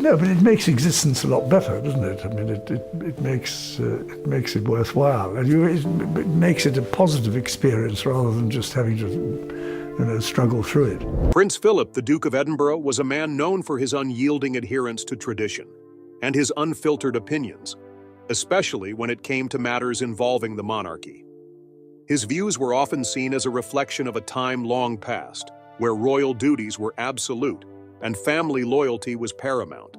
No, but it makes existence a lot better, doesn't it? I mean, it makes it worthwhile, and it makes it a positive experience rather than just having to struggle through it. Prince Philip, the Duke of Edinburgh, was a man known for his unyielding adherence to tradition and his unfiltered opinions, especially when it came to matters involving the monarchy. His views were often seen as a reflection of a time long past, where royal duties were absolute and family loyalty was paramount.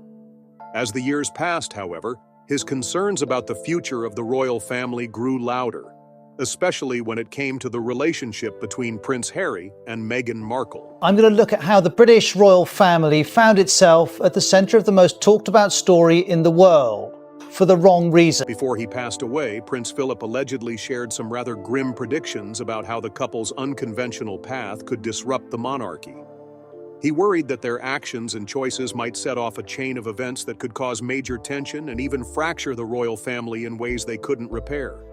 As the years passed, however, his concerns about the future of the royal family grew louder, especially when it came to the relationship between Prince Harry and Meghan Markle. I'm going to look at how the British royal family found itself at the centre of the most talked about story in the world, for the wrong reason. Before he passed away, Prince Philip allegedly shared some rather grim predictions about how the couple's unconventional path could disrupt the monarchy. He worried that their actions and choices might set off a chain of events that could cause major tension and even fracture the royal family in ways they couldn't repair.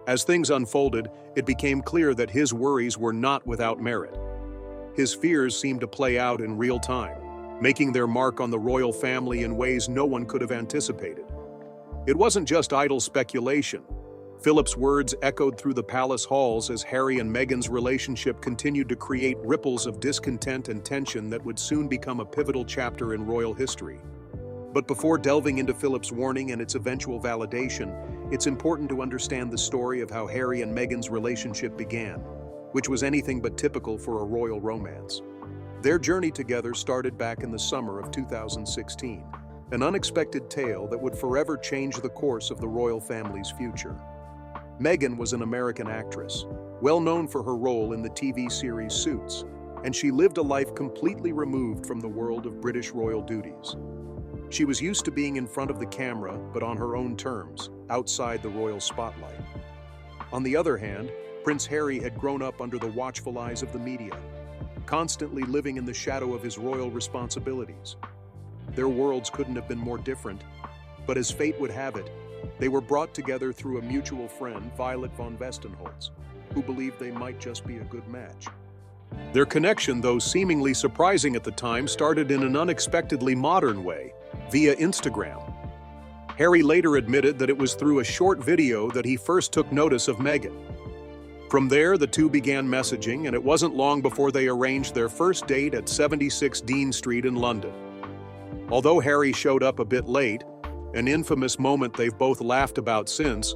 As things unfolded, it became clear that his worries were not without merit. His fears seemed to play out in real time, making their mark on the royal family in ways no one could have anticipated. It wasn't just idle speculation. Philip's words echoed through the palace halls as Harry and Meghan's relationship continued to create ripples of discontent and tension that would soon become a pivotal chapter in royal history. But before delving into Philip's warning and its eventual validation, it's important to understand the story of how Harry and Meghan's relationship began, which was anything but typical for a royal romance. Their journey together started back in the summer of 2016, an unexpected tale that would forever change the course of the royal family's future. Meghan was an American actress, well known for her role in the TV series Suits, and she lived a life completely removed from the world of British royal duties. She was used to being in front of the camera, but on her own terms, outside the royal spotlight. On the other hand, Prince Harry had grown up under the watchful eyes of the media, constantly living in the shadow of his royal responsibilities. Their worlds couldn't have been more different, but as fate would have it, they were brought together through a mutual friend, Violet von Westenholz, who believed they might just be a good match. Their connection, though seemingly surprising at the time, started in an unexpectedly modern way, via Instagram. Harry later admitted that it was through a short video that he first took notice of Meghan. From there, the two began messaging, and it wasn't long before they arranged their first date at 76 Dean Street in London. Although Harry showed up a bit late, an infamous moment they've both laughed about since,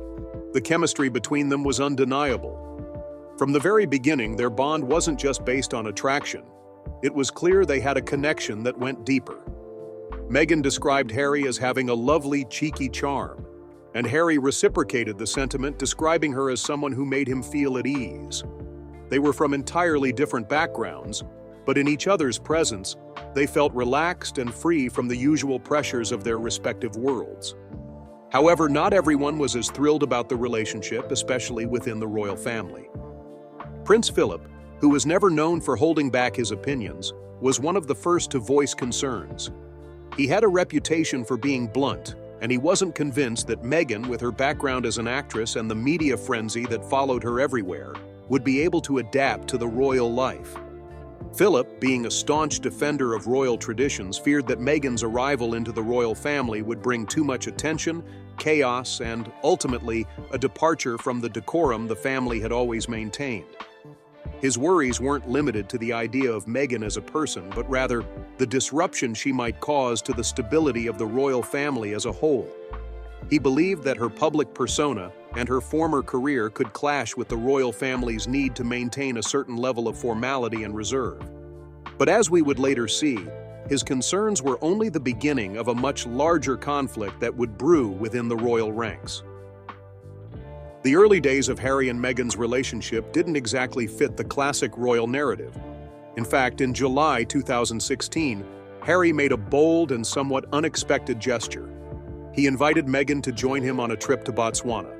the chemistry between them was undeniable. From the very beginning, their bond wasn't just based on attraction. It was clear they had a connection that went deeper. Meghan described Harry as having a lovely, cheeky charm, and Harry reciprocated the sentiment, describing her as someone who made him feel at ease. They were from entirely different backgrounds, but in each other's presence, they felt relaxed and free from the usual pressures of their respective worlds. However, not everyone was as thrilled about the relationship, especially within the royal family. Prince Philip, who was never known for holding back his opinions, was one of the first to voice concerns. He had a reputation for being blunt, and he wasn't convinced that Meghan, with her background as an actress and the media frenzy that followed her everywhere, would be able to adapt to the royal life. Philip, being a staunch defender of royal traditions, feared that Meghan's arrival into the royal family would bring too much attention, chaos, and, ultimately, a departure from the decorum the family had always maintained. His worries weren't limited to the idea of Meghan as a person, but rather the disruption she might cause to the stability of the royal family as a whole. He believed that her public persona and her former career could clash with the royal family's need to maintain a certain level of formality and reserve. But as we would later see, his concerns were only the beginning of a much larger conflict that would brew within the royal ranks. The early days of Harry and Meghan's relationship didn't exactly fit the classic royal narrative. In fact, in July 2016, Harry made a bold and somewhat unexpected gesture. He invited Meghan to join him on a trip to Botswana.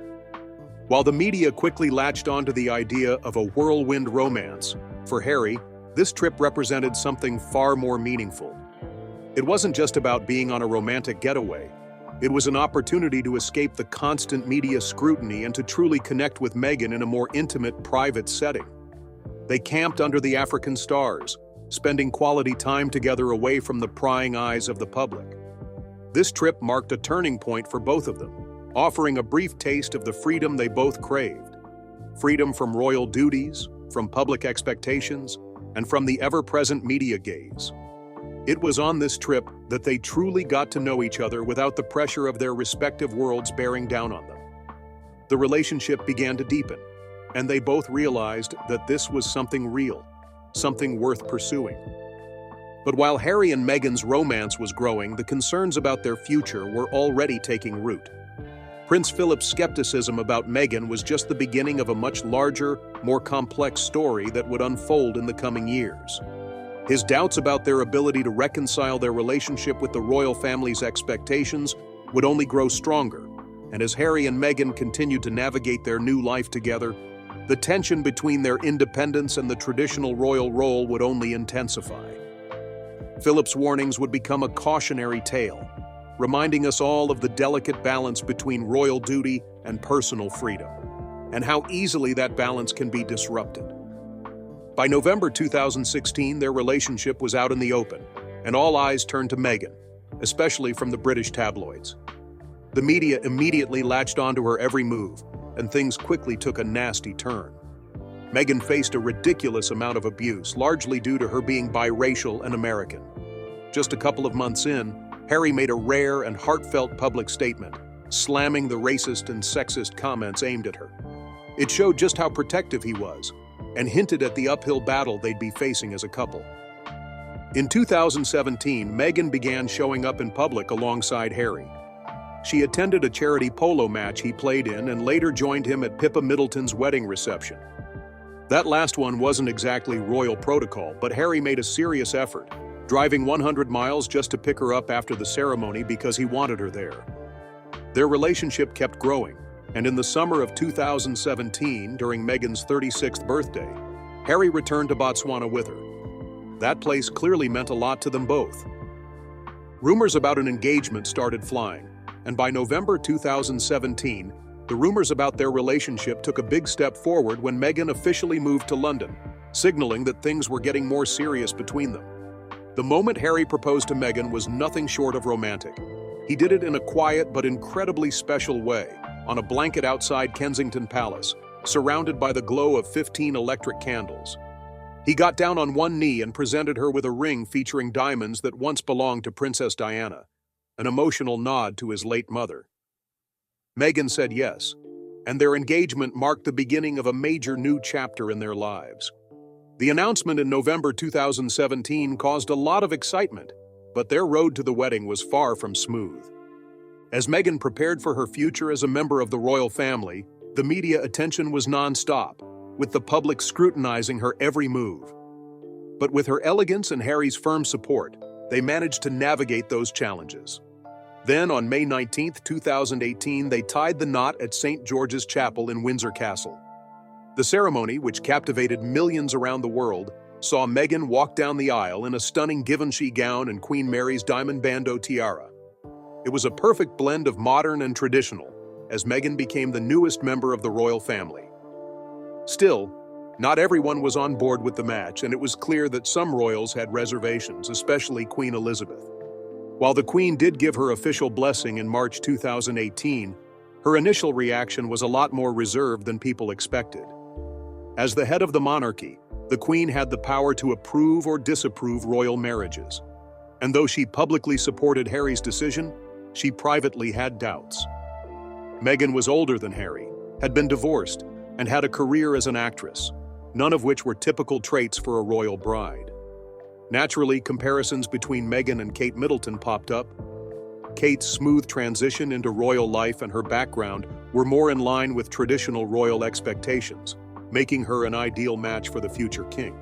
While the media quickly latched onto the idea of a whirlwind romance, for Harry, this trip represented something far more meaningful. It wasn't just about being on a romantic getaway. It was an opportunity to escape the constant media scrutiny and to truly connect with Meghan in a more intimate, private setting. They camped under the African stars, spending quality time together away from the prying eyes of the public. This trip marked a turning point for both of them, offering a brief taste of the freedom they both craved. Freedom from royal duties, from public expectations, and from the ever-present media gaze. It was on this trip that they truly got to know each other without the pressure of their respective worlds bearing down on them. The relationship began to deepen, and they both realized that this was something real, something worth pursuing. But while Harry and Meghan's romance was growing, the concerns about their future were already taking root. Prince Philip's skepticism about Meghan was just the beginning of a much larger, more complex story that would unfold in the coming years. His doubts about their ability to reconcile their relationship with the royal family's expectations would only grow stronger, and as Harry and Meghan continued to navigate their new life together, the tension between their independence and the traditional royal role would only intensify. Philip's warnings would become a cautionary tale, reminding us all of the delicate balance between royal duty and personal freedom, and how easily that balance can be disrupted. By November 2016, their relationship was out in the open, and all eyes turned to Meghan, especially from the British tabloids. The media immediately latched onto her every move, and things quickly took a nasty turn. Meghan faced a ridiculous amount of abuse, largely due to her being biracial and American. Just a couple of months in, Harry made a rare and heartfelt public statement, slamming the racist and sexist comments aimed at her. It showed just how protective he was, and hinted at the uphill battle they'd be facing as a couple. In 2017, Meghan began showing up in public alongside Harry. She attended a charity polo match he played in and later joined him at Pippa Middleton's wedding reception. That last one wasn't exactly royal protocol, but Harry made a serious effort, driving 100 miles just to pick her up after the ceremony because he wanted her there. Their relationship kept growing, and in the summer of 2017, during Meghan's 36th birthday, Harry returned to Botswana with her. That place clearly meant a lot to them both. Rumors about an engagement started flying, and by November 2017, the rumors about their relationship took a big step forward when Meghan officially moved to London, signaling that things were getting more serious between them. The moment Harry proposed to Meghan was nothing short of romantic. He did it in a quiet but incredibly special way, on a blanket outside Kensington Palace, surrounded by the glow of 15 electric candles. He got down on one knee and presented her with a ring featuring diamonds that once belonged to Princess Diana, an emotional nod to his late mother. Meghan said yes, and their engagement marked the beginning of a major new chapter in their lives. The announcement in November 2017 caused a lot of excitement, but their road to the wedding was far from smooth. As Meghan prepared for her future as a member of the royal family, the media attention was non-stop, with the public scrutinizing her every move. But with her elegance and Harry's firm support, they managed to navigate those challenges. Then, on May 19, 2018, they tied the knot at St. George's Chapel in Windsor Castle. The ceremony, which captivated millions around the world, saw Meghan walk down the aisle in a stunning Givenchy gown and Queen Mary's diamond bandeau tiara. It was a perfect blend of modern and traditional, as Meghan became the newest member of the royal family. Still, not everyone was on board with the match, and it was clear that some royals had reservations, especially Queen Elizabeth. While the Queen did give her official blessing in March 2018, her initial reaction was a lot more reserved than people expected. As the head of the monarchy, the Queen had the power to approve or disapprove royal marriages. And though she publicly supported Harry's decision, she privately had doubts. Meghan was older than Harry, had been divorced, and had a career as an actress, none of which were typical traits for a royal bride. Naturally, comparisons between Meghan and Kate Middleton popped up. Kate's smooth transition into royal life and her background were more in line with traditional royal expectations, making her an ideal match for the future king.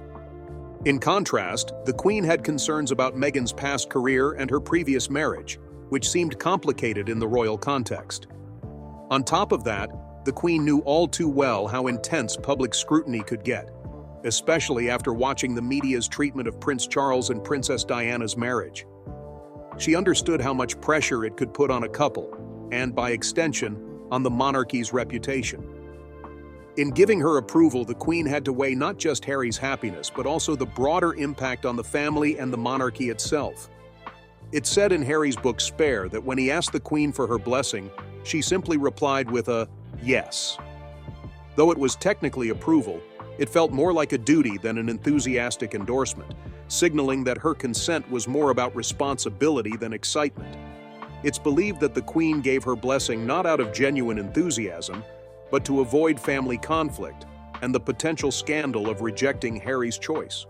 In contrast, the Queen had concerns about Meghan's past career and her previous marriage, which seemed complicated in the royal context. On top of that, the Queen knew all too well how intense public scrutiny could get, especially after watching the media's treatment of Prince Charles and Princess Diana's marriage. She understood how much pressure it could put on a couple, and by extension, on the monarchy's reputation. In giving her approval, the Queen had to weigh not just Harry's happiness, but also the broader impact on the family and the monarchy itself. It's said in Harry's book Spare that when he asked the Queen for her blessing, she simply replied with a yes. Though it was technically approval, it felt more like a duty than an enthusiastic endorsement, signaling that her consent was more about responsibility than excitement. It's believed that the Queen gave her blessing not out of genuine enthusiasm, but to avoid family conflict and the potential scandal of rejecting Harry's choice.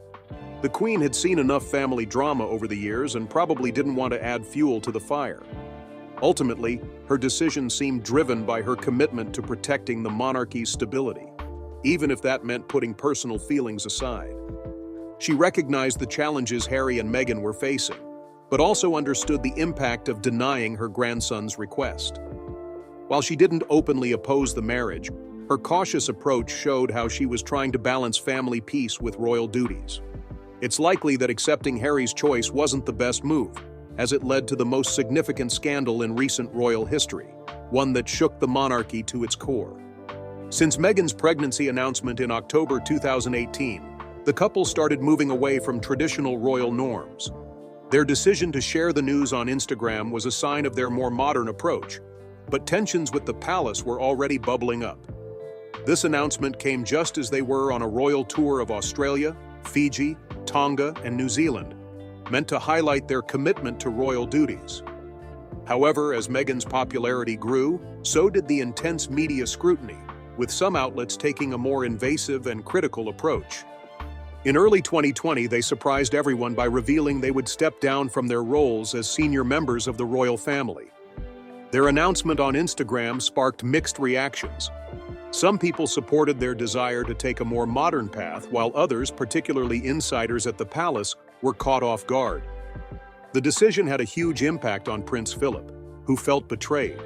The Queen had seen enough family drama over the years and probably didn't want to add fuel to the fire. Ultimately, her decision seemed driven by her commitment to protecting the monarchy's stability, even if that meant putting personal feelings aside. She recognized the challenges Harry and Meghan were facing, but also understood the impact of denying her grandson's request. While she didn't openly oppose the marriage, her cautious approach showed how she was trying to balance family peace with royal duties. It's likely that accepting Harry's choice wasn't the best move, as it led to the most significant scandal in recent royal history, one that shook the monarchy to its core. Since Meghan's pregnancy announcement in October 2018, the couple started moving away from traditional royal norms. Their decision to share the news on Instagram was a sign of their more modern approach, but tensions with the palace were already bubbling up. This announcement came just as they were on a royal tour of Australia, Fiji, Tonga, and New Zealand, meant to highlight their commitment to royal duties. However, as Meghan's popularity grew, so did the intense media scrutiny, with some outlets taking a more invasive and critical approach. In early 2020, they surprised everyone by revealing they would step down from their roles as senior members of the royal family. Their announcement on Instagram sparked mixed reactions. Some people supported their desire to take a more modern path, while others, particularly insiders at the palace, were caught off guard. The decision had a huge impact on Prince Philip, who felt betrayed.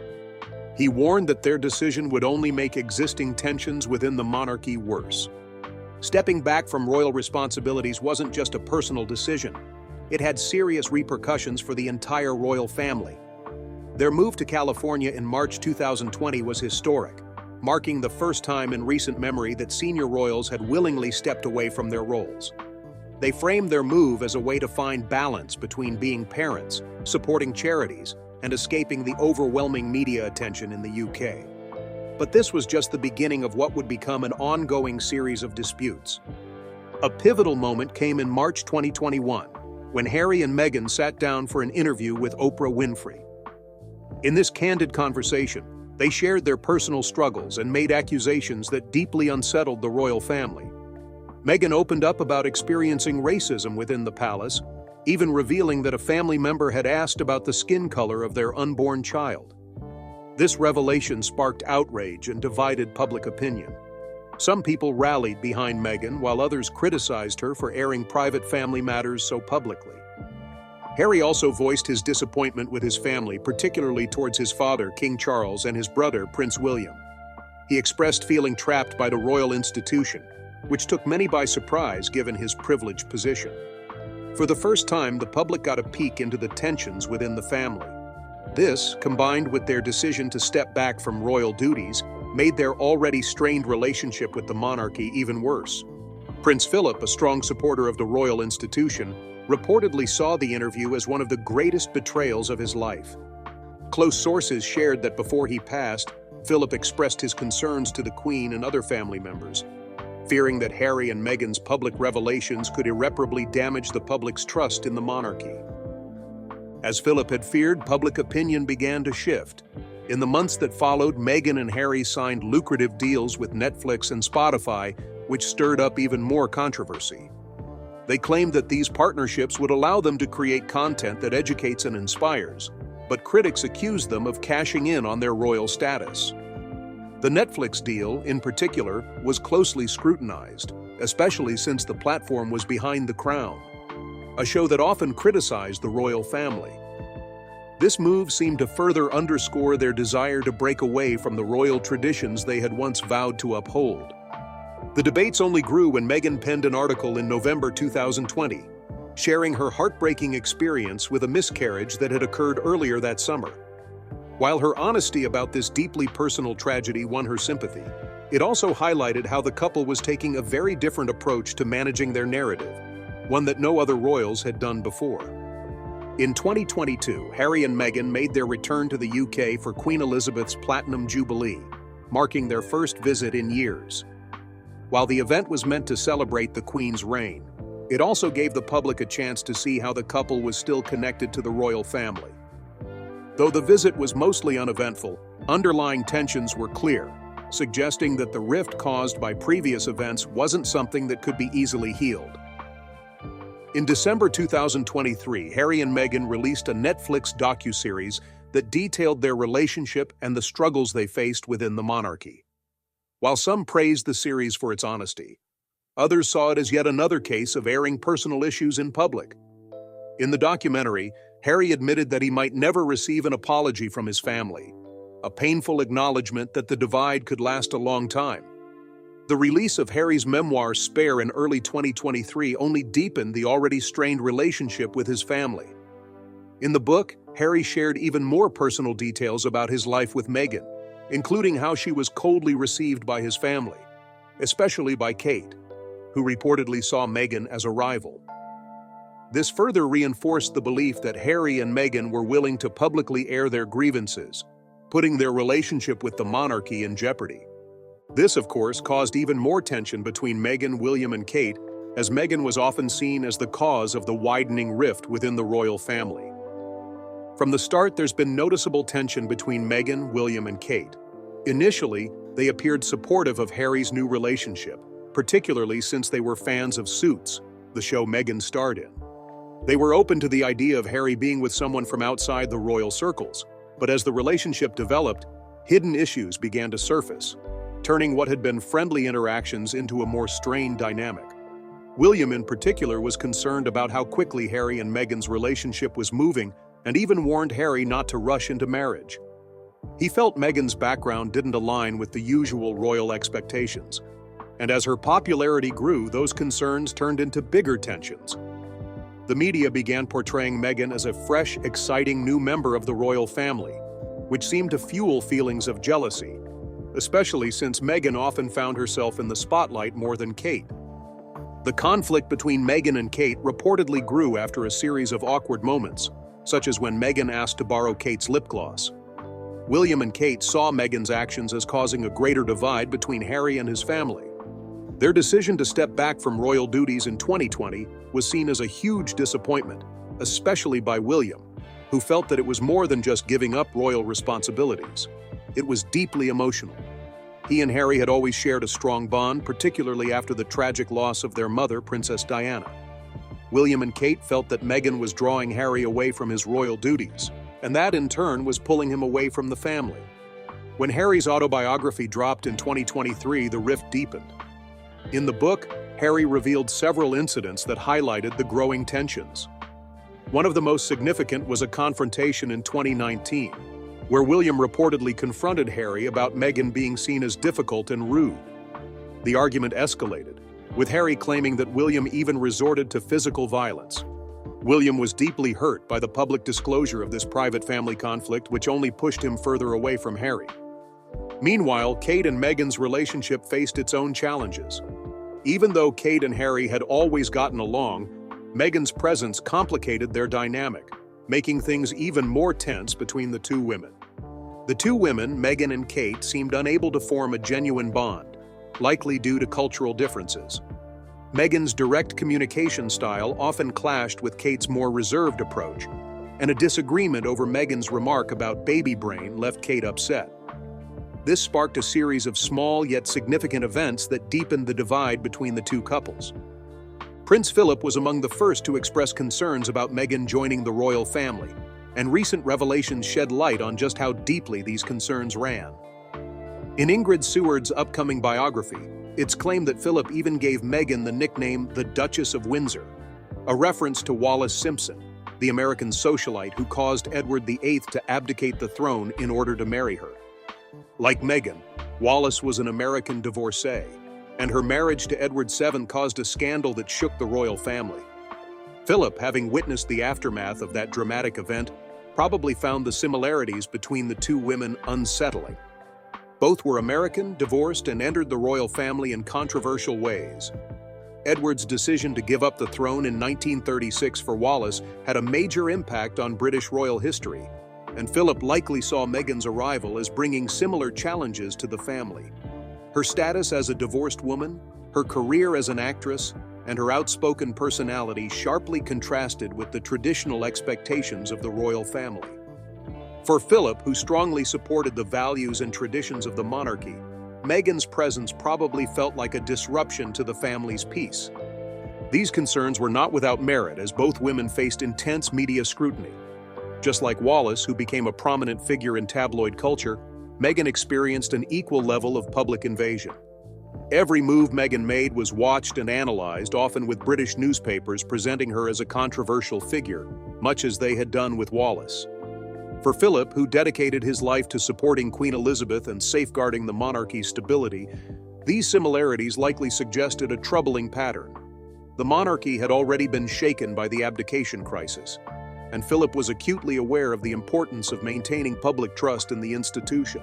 He warned that their decision would only make existing tensions within the monarchy worse. Stepping back from royal responsibilities wasn't just a personal decision. It had serious repercussions for the entire royal family. Their move to California in March 2020 was historic, marking the first time in recent memory that senior royals had willingly stepped away from their roles. They framed their move as a way to find balance between being parents, supporting charities, and escaping the overwhelming media attention in the UK. But this was just the beginning of what would become an ongoing series of disputes. A pivotal moment came in March 2021, when Harry and Meghan sat down for an interview with Oprah Winfrey. In this candid conversation, they shared their personal struggles and made accusations that deeply unsettled the royal family. Meghan opened up about experiencing racism within the palace, even revealing that a family member had asked about the skin color of their unborn child. This revelation sparked outrage and divided public opinion. Some people rallied behind Meghan, while others criticized her for airing private family matters so publicly. Harry also voiced his disappointment with his family, particularly towards his father, King Charles, and his brother, Prince William. He expressed feeling trapped by the royal institution, which took many by surprise given his privileged position. For the first time, the public got a peek into the tensions within the family. This, combined with their decision to step back from royal duties, made their already strained relationship with the monarchy even worse. Prince Philip, a strong supporter of the royal institution, reportedly saw the interview as one of the greatest betrayals of his life. Close sources shared that before he passed, Philip expressed his concerns to the Queen and other family members, fearing that Harry and Meghan's public revelations could irreparably damage the public's trust in the monarchy. As Philip had feared, public opinion began to shift. In the months that followed, Meghan and Harry signed lucrative deals with Netflix and Spotify, which stirred up even more controversy. They claimed that these partnerships would allow them to create content that educates and inspires, but critics accused them of cashing in on their royal status. The Netflix deal, in particular, was closely scrutinized, especially since the platform was behind The Crown, a show that often criticized the royal family. This move seemed to further underscore their desire to break away from the royal traditions they had once vowed to uphold. The debates only grew when Meghan penned an article in November 2020, sharing her heartbreaking experience with a miscarriage that had occurred earlier that summer. While her honesty about this deeply personal tragedy won her sympathy, it also highlighted how the couple was taking a very different approach to managing their narrative, one that no other royals had done before. In 2022, Harry and Meghan made their return to the UK for Queen Elizabeth's Platinum Jubilee, marking their first visit in years. While the event was meant to celebrate the Queen's reign, it also gave the public a chance to see how the couple was still connected to the royal family. Though the visit was mostly uneventful, underlying tensions were clear, suggesting that the rift caused by previous events wasn't something that could be easily healed. In December 2023, Harry and Meghan released a Netflix docuseries that detailed their relationship and the struggles they faced within the monarchy. While some praised the series for its honesty, others saw it as yet another case of airing personal issues in public. In the documentary, Harry admitted that he might never receive an apology from his family, a painful acknowledgement that the divide could last a long time. The release of Harry's memoir Spare in early 2023 only deepened the already strained relationship with his family. In the book, Harry shared even more personal details about his life with Meghan, including how she was coldly received by his family, especially by Kate, who reportedly saw Meghan as a rival. This further reinforced the belief that Harry and Meghan were willing to publicly air their grievances, putting their relationship with the monarchy in jeopardy. This, of course, caused even more tension between Meghan, William, and Kate, as Meghan was often seen as the cause of the widening rift within the royal family. From the start, there's been noticeable tension between Meghan, William, and Kate. Initially, they appeared supportive of Harry's new relationship, particularly since they were fans of Suits, the show Meghan starred in. They were open to the idea of Harry being with someone from outside the royal circles, but as the relationship developed, hidden issues began to surface, turning what had been friendly interactions into a more strained dynamic. William, in particular, was concerned about how quickly Harry and Meghan's relationship was moving and even warned Harry not to rush into marriage. He felt Meghan's background didn't align with the usual royal expectations, and as her popularity grew, those concerns turned into bigger tensions. The media began portraying Meghan as a fresh, exciting new member of the royal family, which seemed to fuel feelings of jealousy, especially since Meghan often found herself in the spotlight more than Kate. The conflict between Meghan and Kate reportedly grew after a series of awkward moments, such as when Meghan asked to borrow Kate's lip gloss. William and Kate saw Meghan's actions as causing a greater divide between Harry and his family. Their decision to step back from royal duties in 2020 was seen as a huge disappointment, especially by William, who felt that it was more than just giving up royal responsibilities. It was deeply emotional. He and Harry had always shared a strong bond, particularly after the tragic loss of their mother, Princess Diana. William and Kate felt that Meghan was drawing Harry away from his royal duties, and that in turn was pulling him away from the family. When Harry's autobiography dropped in 2023, the rift deepened. In the book, Harry revealed several incidents that highlighted the growing tensions. One of the most significant was a confrontation in 2019, where William reportedly confronted Harry about Meghan being seen as difficult and rude. The argument escalated, with Harry claiming that William even resorted to physical violence. William was deeply hurt by the public disclosure of this private family conflict, which only pushed him further away from Harry. Meanwhile, Kate and Meghan's relationship faced its own challenges. Even though Kate and Harry had always gotten along, Meghan's presence complicated their dynamic, making things even more tense between the two women. The two women, Meghan and Kate, seemed unable to form a genuine bond, likely due to cultural differences. Meghan's direct communication style often clashed with Kate's more reserved approach, and a disagreement over Meghan's remark about baby brain left Kate upset. This sparked a series of small yet significant events that deepened the divide between the two couples. Prince Philip was among the first to express concerns about Meghan joining the royal family, and recent revelations shed light on just how deeply these concerns ran. In Ingrid Seward's upcoming biography, it's claimed that Philip even gave Meghan the nickname the Duchess of Windsor, a reference to Wallis Simpson, the American socialite who caused Edward VIII to abdicate the throne in order to marry her. Like Meghan, Wallis was an American divorcee, and her marriage to Edward VII caused a scandal that shook the royal family. Philip, having witnessed the aftermath of that dramatic event, probably found the similarities between the two women unsettling. Both were American, divorced, and entered the royal family in controversial ways. Edward's decision to give up the throne in 1936 for Wallis had a major impact on British royal history, and Philip likely saw Meghan's arrival as bringing similar challenges to the family. Her status as a divorced woman, her career as an actress, and her outspoken personality sharply contrasted with the traditional expectations of the royal family. For Philip, who strongly supported the values and traditions of the monarchy, Meghan's presence probably felt like a disruption to the family's peace. These concerns were not without merit, as both women faced intense media scrutiny. Just like Wallis, who became a prominent figure in tabloid culture, Meghan experienced an equal level of public invasion. Every move Meghan made was watched and analyzed, often with British newspapers presenting her as a controversial figure, much as they had done with Wallis. For Philip, who dedicated his life to supporting Queen Elizabeth and safeguarding the monarchy's stability, these similarities likely suggested a troubling pattern. The monarchy had already been shaken by the abdication crisis, and Philip was acutely aware of the importance of maintaining public trust in the institution.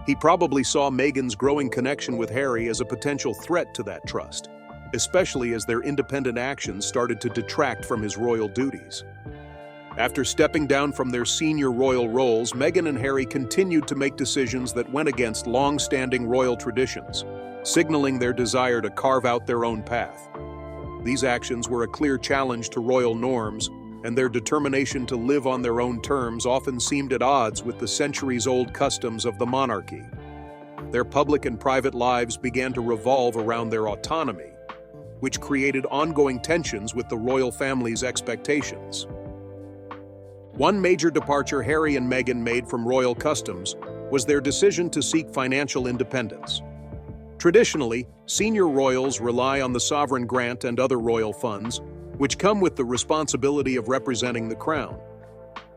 He probably saw Meghan's growing connection with Harry as a potential threat to that trust, especially as their independent actions started to detract from his royal duties. After stepping down from their senior royal roles, Meghan and Harry continued to make decisions that went against long-standing royal traditions, signaling their desire to carve out their own path. These actions were a clear challenge to royal norms, and their determination to live on their own terms often seemed at odds with the centuries-old customs of the monarchy. Their public and private lives began to revolve around their autonomy, which created ongoing tensions with the royal family's expectations. One major departure Harry and Meghan made from royal customs was their decision to seek financial independence. Traditionally, senior royals rely on the sovereign grant and other royal funds, which come with the responsibility of representing the crown.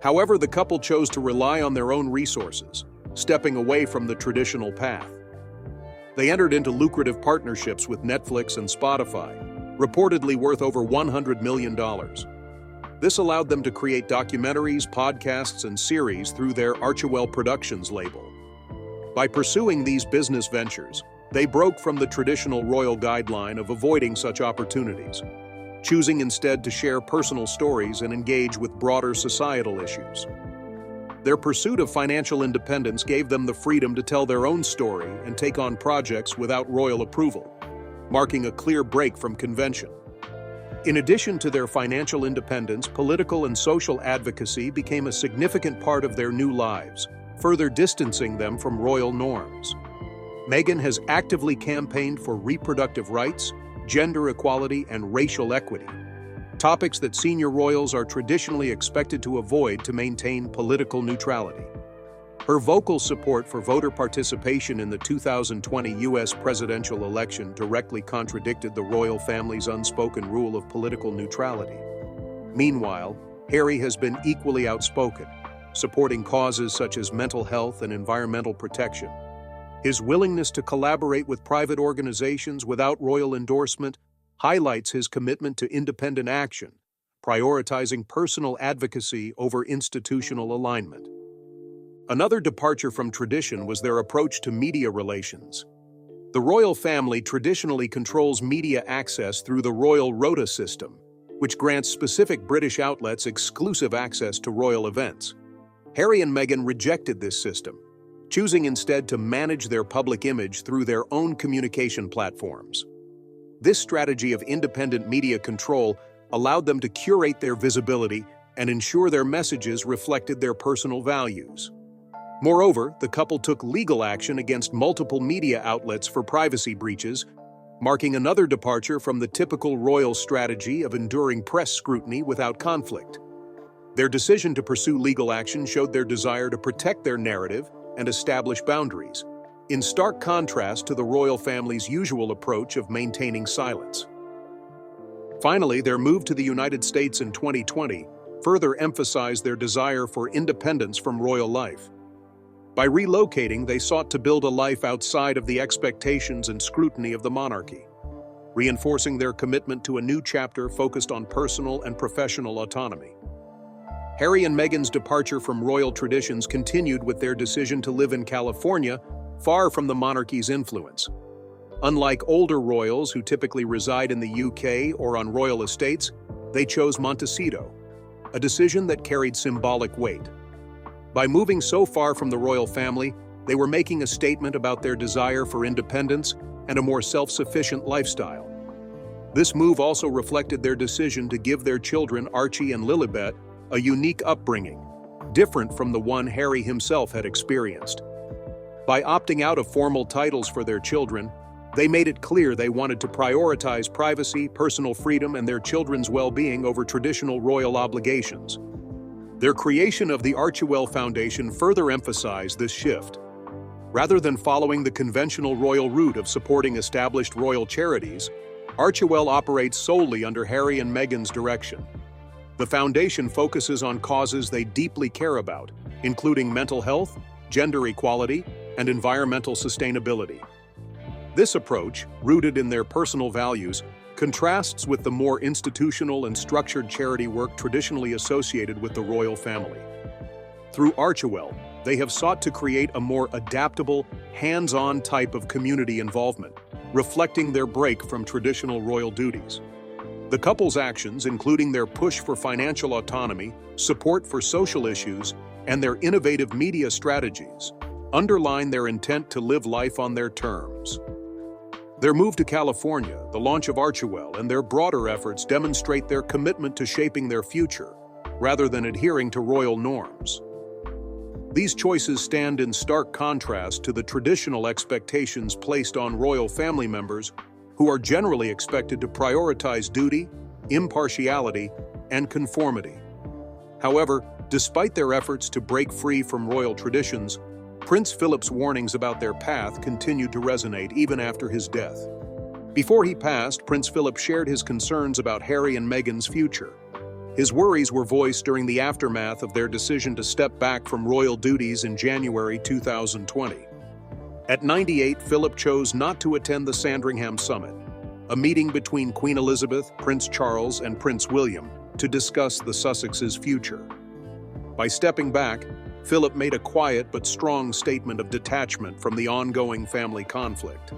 However, the couple chose to rely on their own resources, stepping away from the traditional path. They entered into lucrative partnerships with Netflix and Spotify, reportedly worth over $100 million. This allowed them to create documentaries, podcasts, and series through their Archewell Productions label. By pursuing these business ventures, they broke from the traditional royal guideline of avoiding such opportunities, choosing instead to share personal stories and engage with broader societal issues. Their pursuit of financial independence gave them the freedom to tell their own story and take on projects without royal approval, marking a clear break from convention. In addition to their financial independence, political and social advocacy became a significant part of their new lives, further distancing them from royal norms. Meghan has actively campaigned for reproductive rights, gender equality, and racial equity, topics that senior royals are traditionally expected to avoid to maintain political neutrality. Her vocal support for voter participation in the 2020 U.S. presidential election directly contradicted the royal family's unspoken rule of political neutrality. Meanwhile, Harry has been equally outspoken, supporting causes such as mental health and environmental protection. His willingness to collaborate with private organizations without royal endorsement highlights his commitment to independent action, prioritizing personal advocacy over institutional alignment. Another departure from tradition was their approach to media relations. The royal family traditionally controls media access through the royal rota system, which grants specific British outlets exclusive access to royal events. Harry and Meghan rejected this system, choosing instead to manage their public image through their own communication platforms. This strategy of independent media control allowed them to curate their visibility and ensure their messages reflected their personal values. Moreover, the couple took legal action against multiple media outlets for privacy breaches, marking another departure from the typical royal strategy of enduring press scrutiny without conflict. Their decision to pursue legal action showed their desire to protect their narrative and establish boundaries, in stark contrast to the royal family's usual approach of maintaining silence. Finally, their move to the United States in 2020 further emphasized their desire for independence from royal life. By relocating, they sought to build a life outside of the expectations and scrutiny of the monarchy, reinforcing their commitment to a new chapter focused on personal and professional autonomy. Harry and Meghan's departure from royal traditions continued with their decision to live in California, far from the monarchy's influence. Unlike older royals who typically reside in the UK or on royal estates, they chose Montecito, a decision that carried symbolic weight. By moving so far from the royal family, they were making a statement about their desire for independence and a more self-sufficient lifestyle. This move also reflected their decision to give their children, Archie and Lilibet, a unique upbringing, different from the one Harry himself had experienced. By opting out of formal titles for their children, they made it clear they wanted to prioritize privacy, personal freedom, and their children's well-being over traditional royal obligations. Their creation of the Archewell Foundation further emphasized this shift. Rather than following the conventional royal route of supporting established royal charities, Archewell operates solely under Harry and Meghan's direction. The foundation focuses on causes they deeply care about, including mental health, gender equality, and environmental sustainability. This approach, rooted in their personal values, contrasts with the more institutional and structured charity work traditionally associated with the royal family. Through Archewell, they have sought to create a more adaptable, hands-on type of community involvement, reflecting their break from traditional royal duties. The couple's actions, including their push for financial autonomy, support for social issues, and their innovative media strategies, underline their intent to live life on their terms. Their move to California, the launch of Archewell, and their broader efforts demonstrate their commitment to shaping their future, rather than adhering to royal norms. These choices stand in stark contrast to the traditional expectations placed on royal family members, who are generally expected to prioritize duty, impartiality, and conformity. However, despite their efforts to break free from royal traditions, Prince Philip's warnings about their path continued to resonate even after his death. Before he passed, Prince Philip shared his concerns about Harry and Meghan's future. His worries were voiced during the aftermath of their decision to step back from royal duties in January 2020. At 98, Philip chose not to attend the Sandringham Summit, a meeting between Queen Elizabeth, Prince Charles, and Prince William to discuss the Sussexes' future. By stepping back, Philip made a quiet but strong statement of detachment from the ongoing family conflict.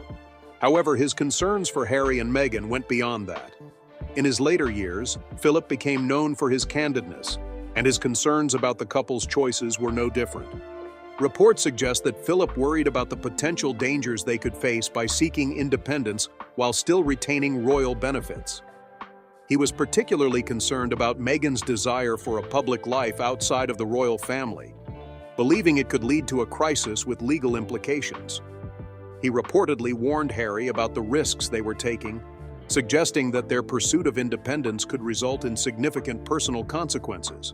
However, his concerns for Harry and Meghan went beyond that. In his later years, Philip became known for his candidness, and his concerns about the couple's choices were no different. Reports suggest that Philip worried about the potential dangers they could face by seeking independence while still retaining royal benefits. He was particularly concerned about Meghan's desire for a public life outside of the royal family, believing it could lead to a crisis with legal implications. He reportedly warned Harry about the risks they were taking, suggesting that their pursuit of independence could result in significant personal consequences.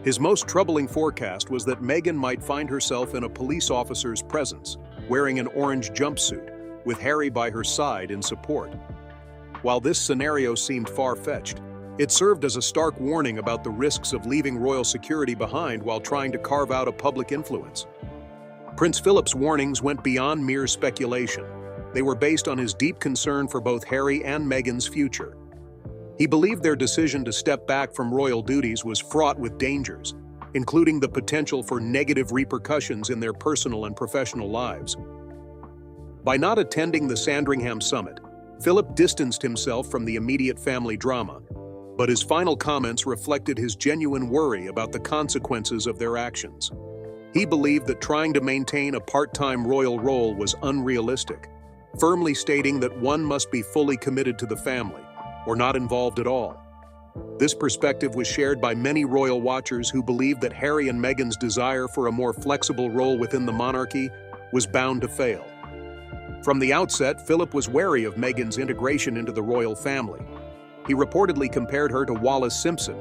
His most troubling forecast was that Meghan might find herself in a police officer's presence, wearing an orange jumpsuit, with Harry by her side in support. While this scenario seemed far-fetched, it served as a stark warning about the risks of leaving royal security behind while trying to carve out a public influence. Prince Philip's warnings went beyond mere speculation. They were based on his deep concern for both Harry and Meghan's future. He believed their decision to step back from royal duties was fraught with dangers, including the potential for negative repercussions in their personal and professional lives. By not attending the Sandringham Summit, Philip distanced himself from the immediate family drama, but his final comments reflected his genuine worry about the consequences of their actions. He believed that trying to maintain a part-time royal role was unrealistic, firmly stating that one must be fully committed to the family, or not involved at all. This perspective was shared by many royal watchers who believed that Harry and Meghan's desire for a more flexible role within the monarchy was bound to fail. From the outset, Philip was wary of Meghan's integration into the royal family. He reportedly compared her to Wallis Simpson,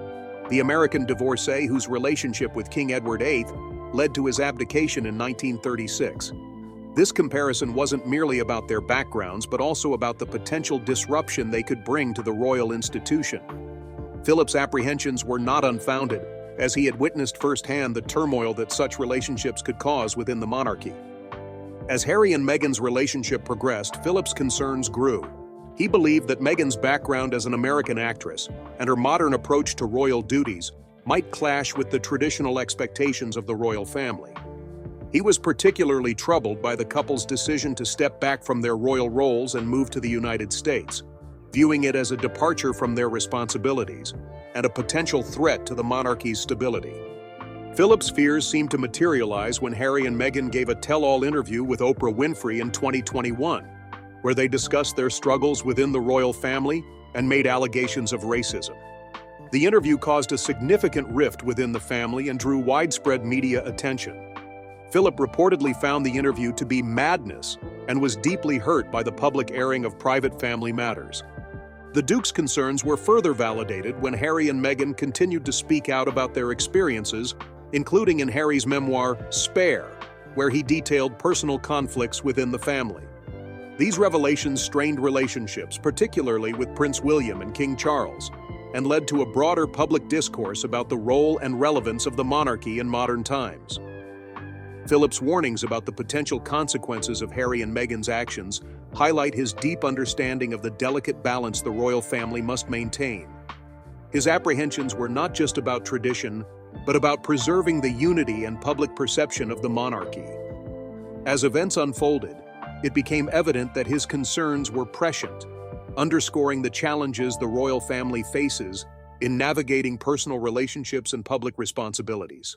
the American divorcee whose relationship with King Edward VIII led to his abdication in 1936. This comparison wasn't merely about their backgrounds, but also about the potential disruption they could bring to the royal institution. Philip's apprehensions were not unfounded, as he had witnessed firsthand the turmoil that such relationships could cause within the monarchy. As Harry and Meghan's relationship progressed, Philip's concerns grew. He believed that Meghan's background as an American actress and her modern approach to royal duties might clash with the traditional expectations of the royal family. He was particularly troubled by the couple's decision to step back from their royal roles and move to the United States, viewing it as a departure from their responsibilities and a potential threat to the monarchy's stability. Philip's fears seemed to materialize when Harry and Meghan gave a tell-all interview with Oprah Winfrey in 2021, where they discussed their struggles within the royal family and made allegations of racism. The interview caused a significant rift within the family and drew widespread media attention. Philip reportedly found the interview to be madness and was deeply hurt by the public airing of private family matters. The Duke's concerns were further validated when Harry and Meghan continued to speak out about their experiences, including in Harry's memoir, Spare, where he detailed personal conflicts within the family. These revelations strained relationships, particularly with Prince William and King Charles, and led to a broader public discourse about the role and relevance of the monarchy in modern times. Philip's warnings about the potential consequences of Harry and Meghan's actions highlight his deep understanding of the delicate balance the royal family must maintain. His apprehensions were not just about tradition, but about preserving the unity and public perception of the monarchy. As events unfolded, it became evident that his concerns were prescient, underscoring the challenges the royal family faces in navigating personal relationships and public responsibilities.